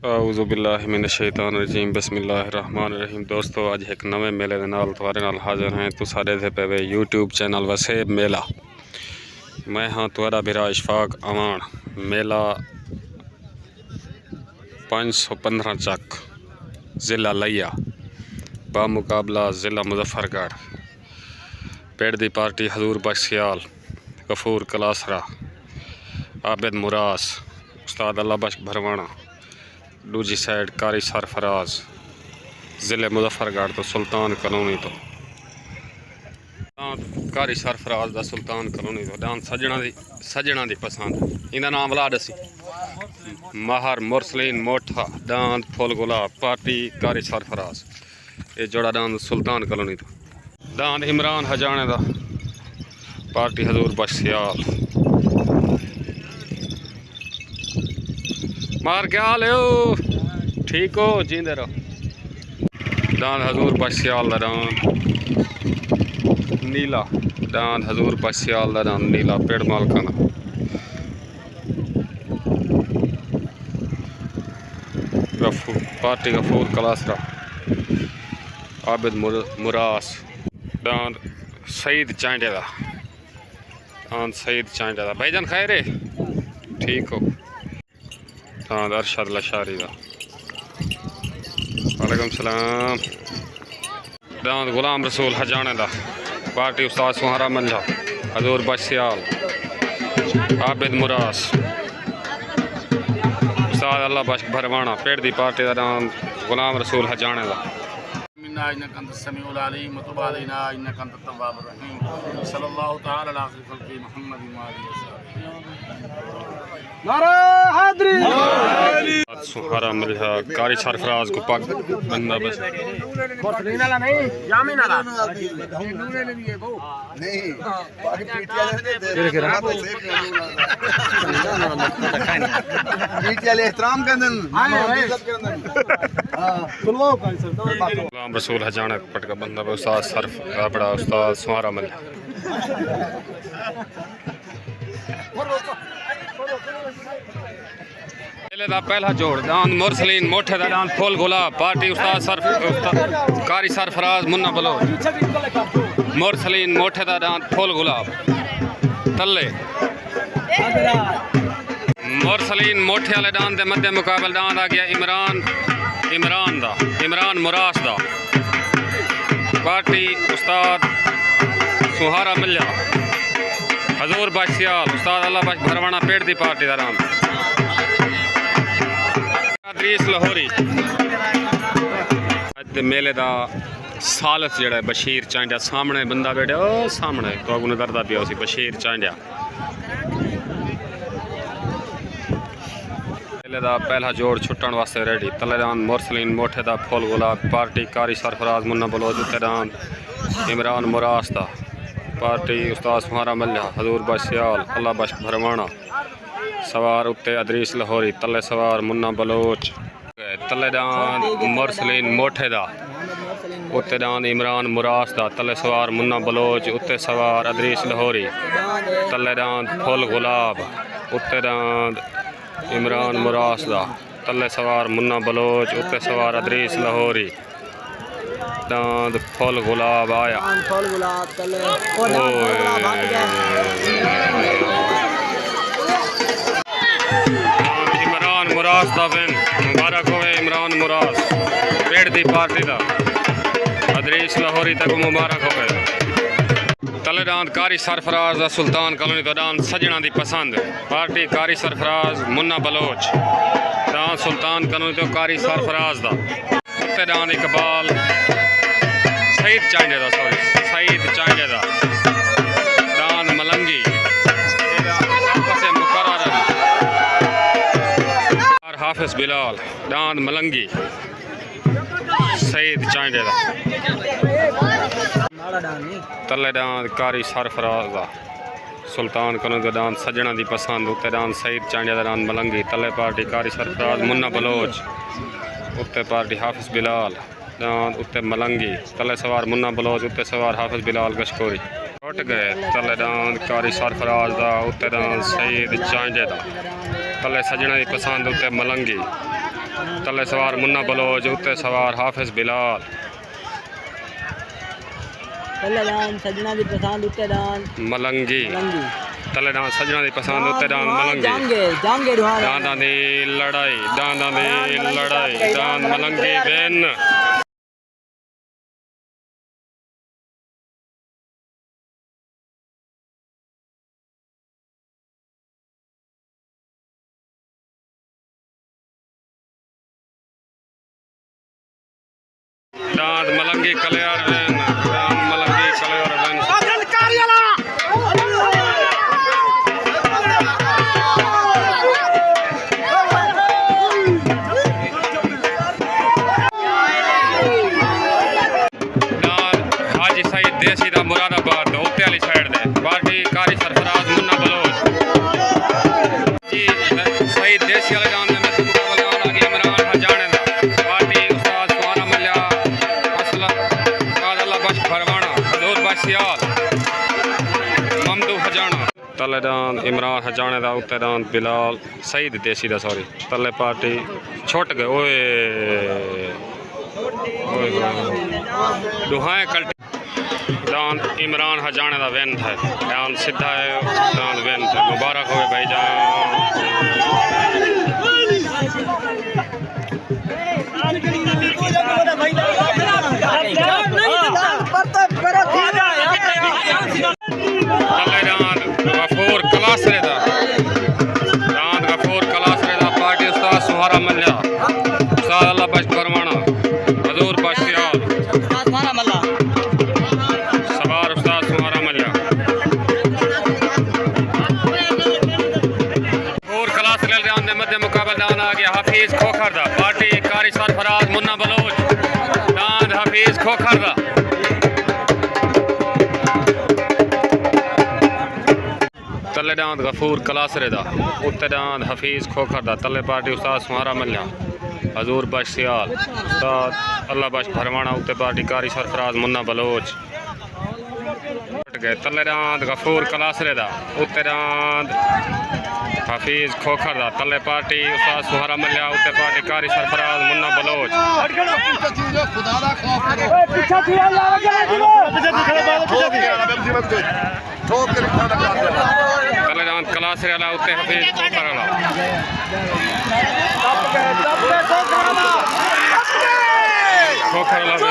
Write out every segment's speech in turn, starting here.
औज़ुबिल्लाहिमिनश्शैतानिर्रजीम बिस्मिल्लाहिर्रहमानिर्रहीम। दोस्तों अज एक नवे मेले के नाल तुहाडे नाल हाज़िर हैं। तुसा देखदे पे वे यूट्यूब चैनल वसेब मेला। मैं हाँ तुहाडा बिरा इशफाक अवान। मेला 515 चक ज़िला लिया बामुकाबला ज़िला मुजफ्फरगढ़। पेड़ दी पार्टी हजूर बख्श सियाल, गफूर कलासरा, आबिद मुरास, उस्ताद अल्लाह बख्श भरवाना। दूजी साइड कारी सरफराज ज़िले मुजफ्फरगढ़ तो सुल्तान कलोनी तो कारी सरफराज दा सुल्तान कलोनी तो डांस सजना दी पसंद। इंदा नाम ला दसी महर मुरसलीन मोठा डांस फुल गुलाब पार्टी कारी सरफराज। ये जोड़ा डांस सुल्तान कलोनी तो डांस इमरान हजाने दा पार्टी हजूर बख्श सियाल। मार क्या हाल है ठीक हो जींदे रहो। दांद हजूर बख्श सियाल दा डांद नीला दांद हजूर बख्श सियाल दा डांद नीला पेड़ मालकाना। पार्टी गफूर कलासरा आबिद मुरास डांद सईद चांडे दा डांद सईद चांडे दा। भाईजान खैर है ठीक हो। दांद अरशद लशारी दा वालेकुम सलाम। दांद गुलाम रसूल हजाने दा पार्टी उस्ताद सुहारा मंझा हजूर बख्श सियाल आबिद मुरास उस्ताद अल्लाह बख्श भरवाना। पेड़ दी पार्टी दा दांद गुलाम रसूल हजाने दा। सुहारा मिला कारी सरफराज को पग बंदा बस गुलाम रसूल हजाना पटका बंदा उस्ताद सरफ बड़ा उस्ताद सुहारा मिला। पहला जोड़ दांद मुरसलीन मोठे दा दांद फुल गुलाब पार्टी उस्ताद कारी सरफराज मुन्ना बलोच मुरसलीन मोठे दा दांद फुल गुलाब तले मुरसलीन मोठे वाले दांद दे मध्य मुकाबल दांद आ गया इमरान मुरास दा पार्टी उस्ताद सुहारा मिल्या हजूर बख्श सियाल उस्ताद अल्लाह बख्श भरवाना। पेड़ दी पार्टी दा नाम अदरीस लाहौरी। मेले का सालस जड़ा बशीर चांडिया सामने बंदा बैठा सामने तो अगू नजरदा पिया उसी बशीर चांडिया। मेले का पहला जोड़ छुट्टन वास्ते रेडी तलेदान मुरसलीन मोठे दा फुल गुलाब पार्टी कारी सरफराज मुन्ना बलोच उत्तेदान इमरान मुरास दा पार्टी उस्ताद सुहारा मल्ला हजूर बख्श सियाल अल्लाह बख्श भरवाना। सवार उत्ते अदरीस लाहौरी तले सवार मुन्ना बलोच तले दान मुरसलीन मोठे दा उत्ते दान इमरान मुरास दा तले सवार मुन्ना बलोच उत्ते सवार अदरीस लाहौरी तले दान फुल गुलाब उत्ते दान इमरान मुरास दा तले सवार मुन्ना बलोच उत्ते सवार अदरीस लाहौरी दांद फुल गुलाब आया इमरान मुरास दा विन मुबारक होवे इमरान मुरास। पेड़ दी पार्टी दा अदरीस लाहौरी तक मुबारक होवे। तले दांद कारी सरफराज दा सुल्तान कलोनी तो दांद सजना दी पसंद पार्टी कारी सरफराज मुन्ना बलोच दांद सुल्तान कलोनी तो कारी सरफराज दा उत्ते दांद इकबाल सईद चांडे दा सईद चांडे दा दांद मलंगी हाफिज बिलाल दांद मलंगी सईद चांडे दा तले दांद कारी सरफराज दा सुल्तान कलोनी दा दांद सजना दी पसंद उत्ते दांद सईद चांडे दा दांद मलंगी तले पार्टी कारी सरफराज मुन्ना बलोच उत्ते पार्टी हाफिज बिलाल दांद उत्ते मलंगी तले सवार मुन्ना बलोच उत्ते सवार हाफिज बिलाल गशकोरी उठ गए। तले दांद कारी सरफराज दा उत्ते दांद सईद चांडे दा तले सजना की पसंद उत्ते मलंगी तले सवार मुन्ना बलोच, उत्ते सवार हाफिज बिलाल। सजना दी पसंद उत्ते दान मलंगी। तले दान सजना दी पसंद उत्ते दान मलंगी। दांदा दी लड़ाई, दांदा दी लड़ाई, दान मलंगी बिन। दांद मलंगी कलियार बिन, दांद मलंगी कलियार बिन। हाजी सईद देसी दा मुरादाबाद उत्ते वाली साइड दे पार्टी कारी सरफराज मुन्ना बलोच जी। सईद देसी वाले जान दे में मुकाबला आ गया इमरान हजाने दा पार्टी उस्ताद सुहारा मल्ला असला काद अल्लाह बख्श फरमाना हजूर बख्शियाल ममदू हजाना। तले दान इमरान हजाने दा उत्ते दान बिलाल सईद देसी दा सॉरी तले पार्टी छुट गए ओए दुहाए कल्ट। दान इमरान हजाने दा वेंट है, दान सीधा है, दान वेंट है। मुबारक हो भाई जान। तले दान गफूर कलासरे दा, दान गफूर कलासरे दा पार्टी उस्ताद सुहारा मल्ला उस्ताद अल्लाह बख्श फरमाना हजूर बख्शियाल सवार उस्ताद सुहारा मल्ला। गफूर कलासरे दान दे मध्य मुकाबला दान आ गया हाफिज खोखर दा पार्टी कारी सरफराज मुन्ना बलोच दान हाफिज खोखर दा। तले दांद गफूर कलासरे दा उत्ते दांद हफीज खोखर दा तले पार्टी उस्ताद सुहारा मल्ला हजूर बख्शियाल उस्ताद अल्लाह बख्श फरमाना उत्ते पार्टी कारी सरफराज मुन्ना बलोच गए। तले दांद गफूर कलासरे दा उत्ते दांद हफीज खोखर दा तले पार्टी उस्ताद सुहारा मल्ला उत्ते पार्टी कारी सरफराज मुन्ना बलोच। तले दांद कलासरे वाला उत्ते हफीज खोखर वाला। खोखर वाला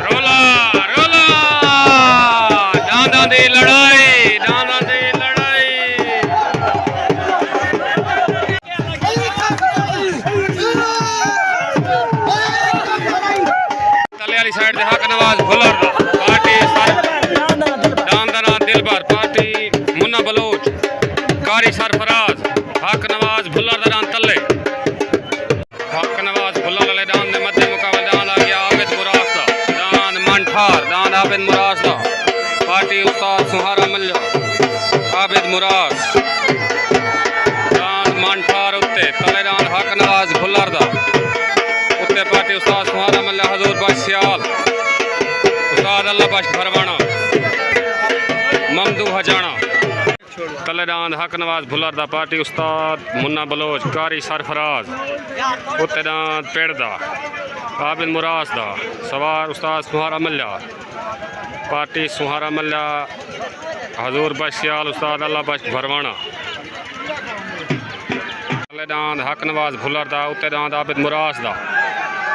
रोला रोला दांदा दी लड़ाई, दांदा दी लड़ाई। तले वाली साइड दे हक नवाज भुलर पार्टी दांदना दिलबर पार्टी मुन्ना बलोच कारी सरफराज हक नवाज भुलर दा दान तले हक नवाज भुलर वाले दान दे मध्य मुकाबला दान आ गया आबिद मुराद दा दान मंठार दान आबिद मुराद दा पार्टी उस्ताद सुहारा मल्ला आबिद मुराद दान मंठार उत्ते तले दान हक नवाज भुलर दा उत्ते पार्टी उस्ताद सुहारा मल्ला हजूर बख्शियाल उस्ताद अल्लाह बख्श फरमाना ममदू हजाना। तले दांद हक नवाज भुलर दा पार्टी उस्ताद मुन्ना बलोच कारी सरफराज उत्ते दांद पेड़ दा आबिद मुराद दा सवार उस्ताद सुहारा मल्ला पार्टी सुहारा मल्ला हजूर बख्शियाल उस्ताद अल्लाह बख्श फरमाना। तले दांद हक नवाज भुलर दा उत्ते दांद आबिद मुराद दा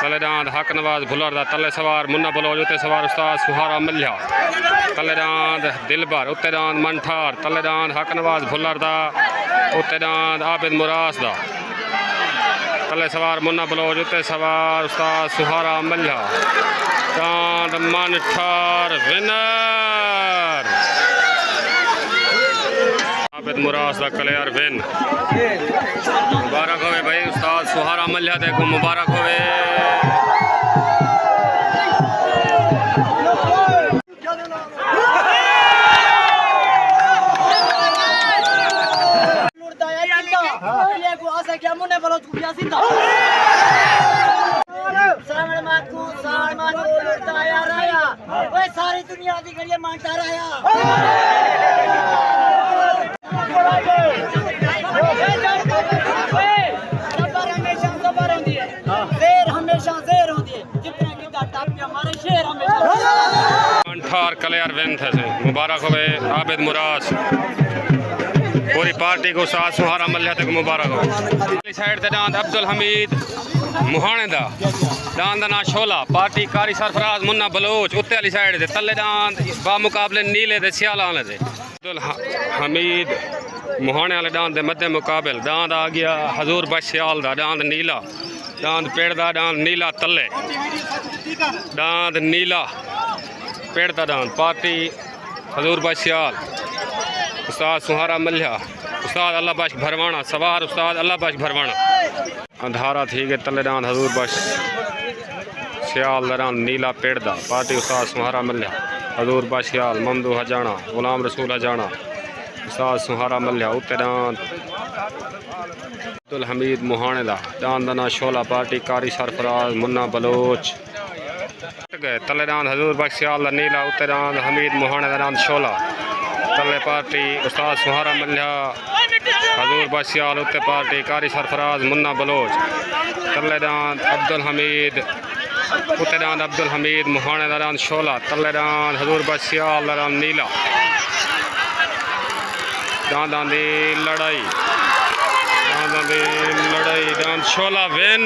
तले दांद हक नवाज भुलर दा तले सवार मुन्ना बलोच उत्ते सवार उस्ताद सुहारा मल्ला तले दांद दिलबर उत्ते दांद मंठार तले दांद हक नवाज भुलर दा उत्ते दांद आबिद मुराद दा तले सवार मुन्ना बलोच उत्ते सवार उस्ताद सुहारा मल्ला दांद मंठार विनर आबिद मुराद दा कलियार विन। मुबारक होवे भाई उस्ताद सुहारा मल्ला देखो मुबारक होवे। क्या मुन्ने बोलो तू क्या सीधा सारी दुनिया की गलियां मानता रहा ठार कलियर वेन थे मुबारक हो आबिद मुराद पूरी पार्टी को साथ सुहारा मल्लिया तक मुबारक हो साइड ते डांद अब्दुल हमीद मुहाने दा डांद ना शोला पार्टी कारी सरफराज मुन्ना बलोच उत्ते वाली साइड ते तले डांद बा मुकाबले नीले ते सियाला वाले ते अब्दुल हमीद मुहाने वाले डांद दे मध्य मुकाबल डांद आ गया हजूर बख्श सियाल दा डांद नीला डांद पेड़ दा डांद नीला तले डांद नीला पेड़ दा डांद पार्टी हजूर बख्श सियाल उस्ताद सुहारा मल्लिया उस्ताद अल्लाह बख्श भरवाना सवार उस्ताद अल्लाह बख्श भरवाना अंधारा थी गए तले डांद हजूर बख्श सियाल दरान नीला पेड़ दा पार्टी उस्ताद सुहारा मल्लिया हजूर बख्श सियाल ममदू हजाना गुलाम रसूल हजाना उस्ताद सुहारा मल्लिया उत्ते डांद अब्दुल हमीद मुहाने दा डांद ना शोला पार्टी कारी सरफराज मुन्ना बलोच गए तले डांद हजूर बख्श सियाल दा नीला उत्ते डांद हमीद मुहाने दा डांद शोला तले पार्टी उस्ताद सुहारा मल्लिया हजूर बख्श सियाल उत्ते पार्टी कारी सरफराज मुन्ना बलोच तले डांद अब्दुल हमीद उत्ते डांद अब्दुल हमीद मुहाने दा डांद शोला तले डांद हजूर बख्श सियाल दा डांद नीला डांदां दी लड़ाई डांद शोला वेन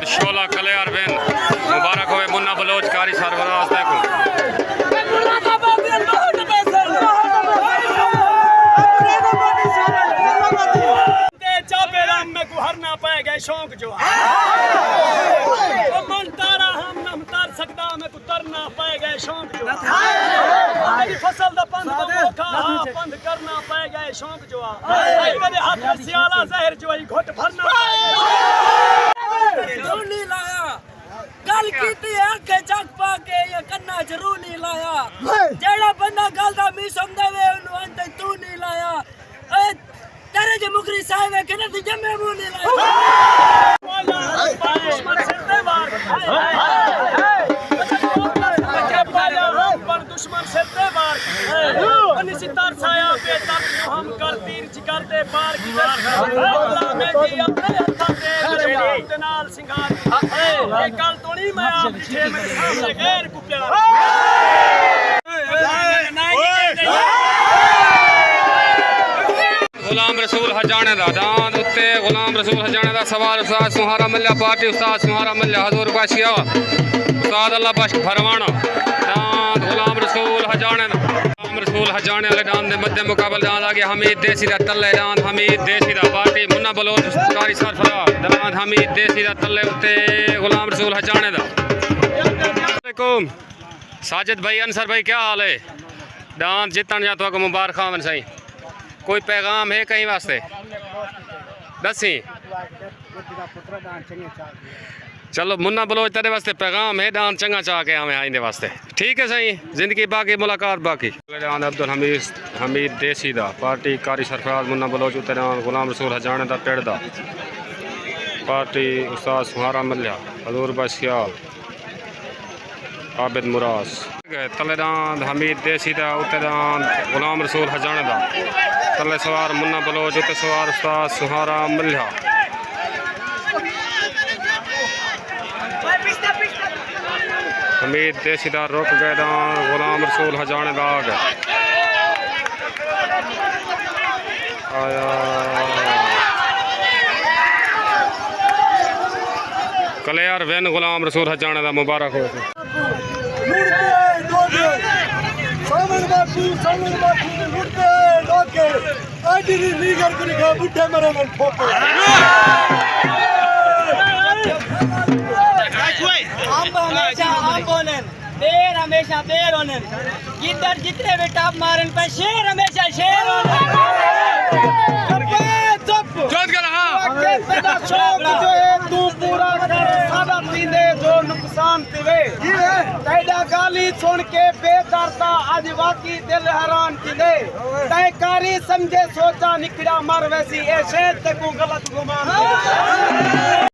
शोला कलियर वेन मुबारक हो मुन्ना बलोच कारी सरफराज देखो हरना पाए गए शौक जो मन तारा हम नम तार सकदा मैं को तरना पाए गए शौक जो मेरी फसल दा पंध पंध करना पाए गए शौक जो मेरे हाथ में सियाला जहर जो घुट भरना नहीं लाया गल कीती आंखें चक पा के ये कन्ना जरूर नहीं लाया जेड़ा बंदा गल दा मी समझे वे उनु अंत तू नहीं लाया तेरे जो मुकरी साहब है कहने तुझे मैं मुंह नहीं लाया दुश्मन से बार अनि सितार छाया पे तक हम कर तीर जिगर दे पार की अल्लाह में जी अपने हत्थां ते नाल सिंगार ये गल तो नहीं मैं आप पीछे मेरे सामने गैर कुपिया गुलाम रसूल हजाने दा डांद उत्ते गुलाम रसूल हजाने दा सवार उस्ताद सुहारा मल्लिया पार्टी उस्ताद सुहारा मल्लिया हजूर बख्श सियाल उस्ताद अल्लाह बख्श भरवाना डांद गुलाम रसूल हजाने दा गुलाम रसूल हजाने वाले डांद दे मध्य मुकाबल डांद आ गया हमीद देसी दा तले डांद हमीद देसी दा पार्टी मुन्ना बलोच कारी सरफराज डांद हमीद देसी दा तले उत्ते गुलाम रसूल हजाने दा वालेकुम साजिद भाई अंसर भाई क्या हाल है डांद जितन जा तो मुबारक आवन सही कोई पैगाम है कहीं वास्ते दसी चलो मुन्ना बलोच तेरे वास्ते पैगाम है डांद चंगा चाह के हमें आइंदे वास्ते ठीक है सही जिंदगी बाकी मुलाकात बाकी डांद अब्दुल हमीद देसी दा पार्टी कारी सरफराज मुन्ना बलोच उत्ते डांद गुलाम रसूल हजाने दा पेड़ दा पार्टी उस्ताद सुहारा मल्लिया हजूर बख्श सियाल आबिद मुराद तले डांद हमीद देसी दा उत्ते डांद गुलाम रसूल हजाने दा तले सवार मुन्ना बलोच उत्ते सवार उस्ताद सुहारा मल्लिया हमीद देसी दा रुक गए डांद गुलाम रसूल हजाने दा आ गए आया कलियर वेन गुलाम रसूल हजाने दा मुबारक हो बेर हमेशा बेर होने जिधर जितने भी टॉप मारन पे शेर हमेशा शेर होने जो है तू पूरा कर सादा पींदे जो नुकसान तिवे तेरा गाली कारी सुन के बेदर्दा आज वाकी दिल हैरान किले तय कारी समझे सोचा निकड़ा मर वैसी ए शेर ते को गलत गुमान